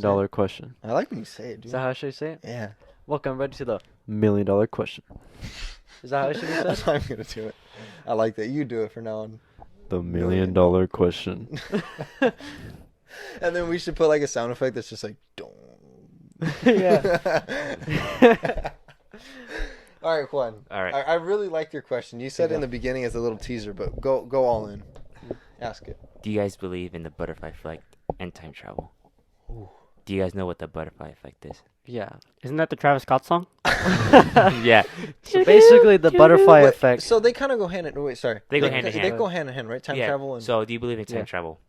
$1,000,000 question. I like when you say it, dude. Is that how I should say it? Yeah. Welcome, everybody, to the $1,000,000 question. Is that how it should be said? That's how I'm going to do it. I like that. You do it for now on. The $1,000,000 question. And then we should put like a sound effect that's just like, don't. Yeah. All right, Juan. All right. I really liked your question. You said in the beginning as a little teaser, but go all in. Ask it. Do you guys believe in the butterfly effect and time travel? Ooh. Do you guys know what the butterfly effect is? Yeah. Isn't that the Travis Scott song? Yeah. So basically, the butterfly Wait, effect. So they kind of go hand in wait. Sorry. They go hand in They hand. go hand in hand, right? Time Yeah. travel and. So do you believe in time Yeah. travel?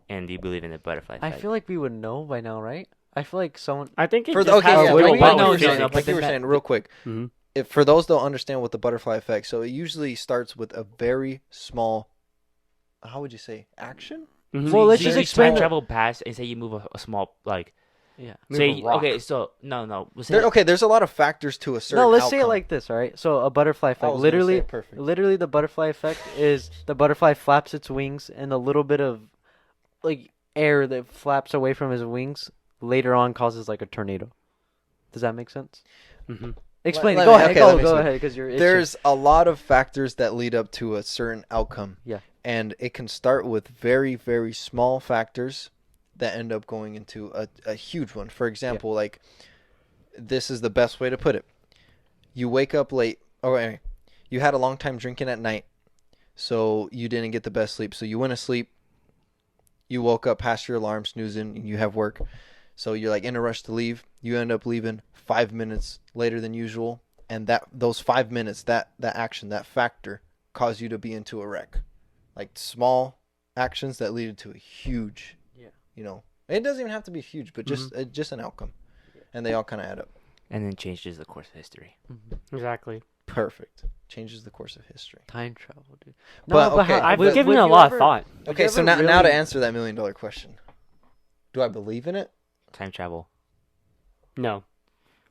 And do you believe in the butterfly I effect? feel like we would know by now, right? I feel like someone. I think it For just the, okay, has yeah, to we do don't a know lot what with you're physics. saying, like you were saying, real quick. Mhm. If for those don't understand what the butterfly effect, so it usually starts with a very small. How would you say action? Mhm. Well, let's So just you explain time the- travel past and say you move a small like. Yeah. Move Say a rock. okay. So no. We'll say Okay, there's a lot of factors to a certain. No, let's say it outcome. like this, all right? So a butterfly I effect. was gonna say Literally, it perfect. literally, the butterfly effect is the butterfly flaps its wings, and a little bit of like air that flaps away from his wings later on causes like a tornado. Does that make sense? Mhm. Explain. let Go me- ahead. okay, Go let me go explain. ahead, because you're. There's a lot of factors that lead up to a certain outcome. Yeah. And it can start with very, very small factors that end up going into a huge one. For example, like, this is the best way to put it. You wake up late. Oh, anyway, you had a long time drinking at night, so you didn't get the best sleep. So you went to sleep. You woke up past your alarm, snoozing, and you have work. So you're like in a rush to leave. You end up leaving 5 minutes later than usual. And those 5 minutes, that action, that factor, caused you to be into a wreck. Like small actions that lead to a huge, it doesn't even have to be huge, but just an outcome. And they all kind of add up. and then changes the course of history. Exactly. Perfect. Changes the course of history. time travel, dude. But, okay, I've but given would it a you lot ever- of thought. would Okay, you so ever now to really- answer that $1 million question. Do I believe in it? Time travel. No.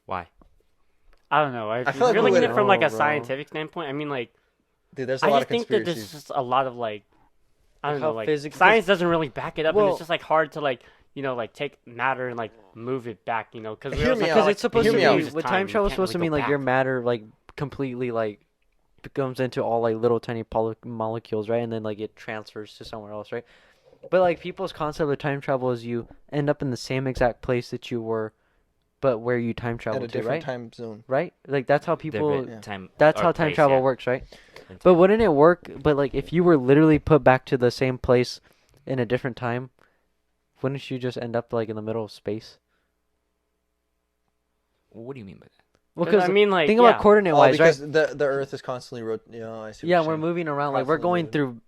Why? I don't know. I If feel like you're we looking at it would- from like Oh, a bro. scientific standpoint, I mean, like, Dude, there's a I lot just of think that conspiracies. there's just a lot of like, I Like don't how know, like physics- science doesn't really back it up, and Well- it's just like hard to like, like take matter and like move it back, because Hear me out. Because it's supposed Hear to me out. be with time travel, supposed to mean like your matter like completely like becomes into all like little tiny molecules, right? And then like it transfers to somewhere else, right? But like people's concept of time travel is you end up in the same exact place that you were, but where you time At travel a to, different right? time zone. Right? Like that's how people. Different time. That's or how time place, travel yeah. works, right? And But time. wouldn't it work? But like if you were literally put back to the same place in a different time, wouldn't you just end up like in the middle of space? What do you mean by that? Well, 'Cause I because mean, like, think yeah. about coordinate wise, right? because the Earth is constantly I see. Yeah, what we're you're saying. moving around. Like we're Constantly going moving. through.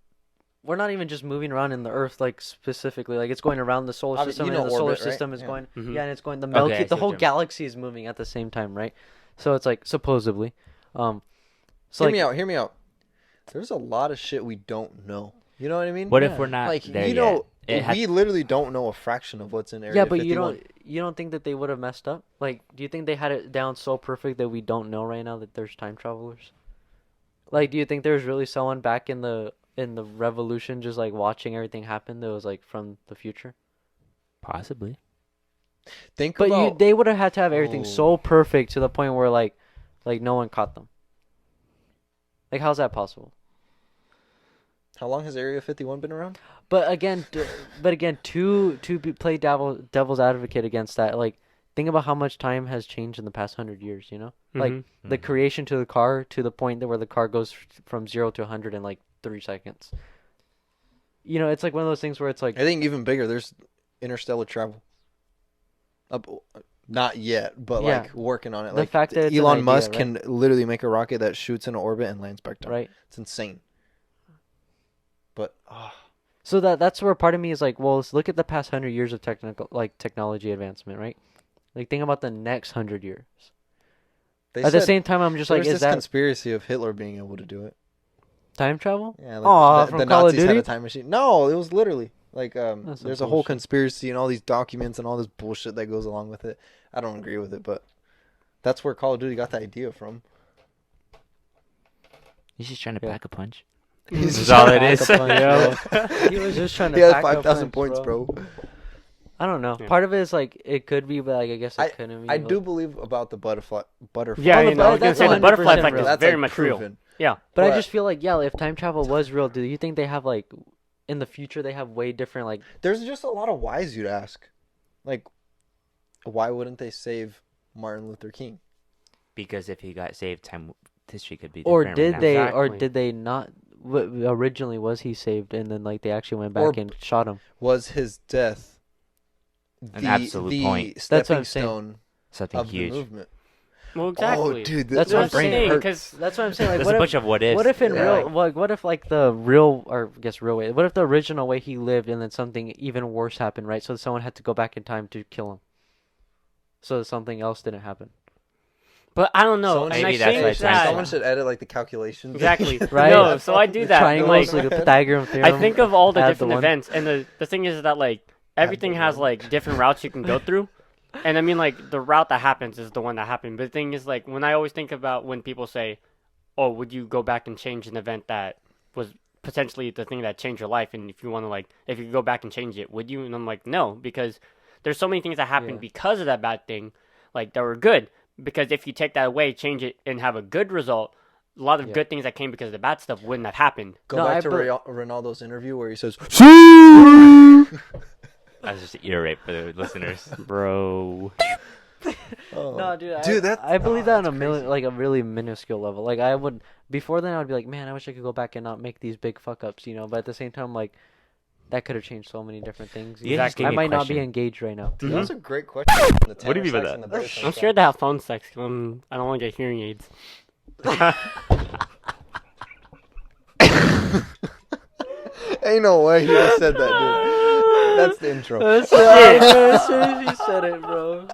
We're not even just moving around in the Earth, like specifically. Like it's going around the solar Obvi- system, you and know the solar orbit, right? system is Yeah. going. Mhm. Yeah, and it's going. The Okay, Milky, I see the what whole you mean. galaxy is moving at the same time, right? So it's like supposedly. So Hear like, me out. Hear me out. There's a lot of shit we don't know. You know what I mean? What Yeah. if we're not Like there you yet? know, It has- we literally don't know a fraction of what's in Area yeah, but 51. you don't think that they would have messed up? Like, do you think they had it down so perfect that we don't know right now that there's time travelers? Like, do you think there's really someone back in the revolution just like watching everything happen that was like from the future? Possibly. Think But about they would have had to have everything Oh. so perfect to the point where like no one caught them. Like, how's that possible? how long has Area 51 been around? But again, play devil's advocate against that. Like, think about how much time has changed in the past 100 years. You know, like Mhm. the creation to the car to the point that where the car goes from 0 to 100 in like 3 seconds. You know, it's like one of those things where it's like, I think even bigger. There's interstellar travel. Not yet, but Yeah. like working on it. The Like fact that it's an Elon idea, Musk right? can literally make a rocket that shoots into orbit and lands back down. right? It's insane. But So that's where part of me is like, well, let's look at the past 100 years of technology advancement, right? Like, think about the next 100 years. they At the said same time, I'm just there like, was is this that conspiracy of Hitler being able to do it. time travel? Yeah, Aw, the, from the Call of Nazis had Duty? a time machine. No, it was literally like That's some there's a whole bullshit. conspiracy and all these documents and all this bullshit that goes along with it. I don't agree with it, but that's where Call of Duty got the idea from. He's just trying to Yeah. pack a punch. He's That's just all trying it to is. pack a punch, Yeah. bro. He was just trying to He had pack up 5,000 punch, points, bro. I don't know. Yeah. Part of it is like it could be, but like I guess it couldn't be. I but- do believe about the butterfly. Yeah, Oh, you the know, I was gonna that's say the 100% butterfly effect real. is That's very like much real. proven. Yeah. But I But- just feel like, yeah, if time travel was real, do you think they have like in the future they have way different like There's just a lot of whys you'd ask. Like, why wouldn't they save Martin Luther King? Because if he got saved, time history could be or different. did right they now. or Exactly. did they not originally was he saved and then like they actually went back Or- and shot him? Was his death An absolute point. That's what stepping I'm saying. stone something of huge? the movement? Well, exactly. Oh, dude, That's my what I'm brain saying, hurts. because That's what I'm saying. Like There's what a if, bunch of what ifs. what if in Yeah. real like what if like the real or I guess real way what if the original way he lived and then something even worse happened, right? So someone had to go back in time to kill him. So something else didn't happen. But I don't know. Someone And maybe I that's think why time that Someone should edit like the calculations. exactly. Right? No, so I do that. Triangles, Like, like the Pythagorean theorem. I think of all the add the different one. events, and the thing is that like everything the has one. like different routes you can go through, and I mean like the route that happens is the one that happened. But the thing is like when I always think about when people say, "Oh, would you go back and change an event that was potentially the thing that changed your life?" And if you want to like if you could go back and change it, would you? And I'm like, no, because there's so many things that happened Yeah. because of that bad thing, like that were good. Because if you take that away, change it, and have a good result, a lot of Yeah. good things that came because of the bad stuff wouldn't have happened. Go No, back I to bel- Ronaldo's interview where he says, That's just iterate for the listeners. Bro. oh. No, dude. Dude, I believe oh, that on a that's million, like a really minuscule level. Like I would before then, I would be like, man, I wish I could go back and not make these big fuck ups, you know. But at the same time, like that could have changed so many different things. You just gave I me a might not be question. engaged right now. Dude, that's a great question. What do you mean by that? I'm scared to have phone sex. 'Cause I don't want to get hearing aids. Ain't no way he would have said that, dude. That's the intro. As soon as he said it, bro.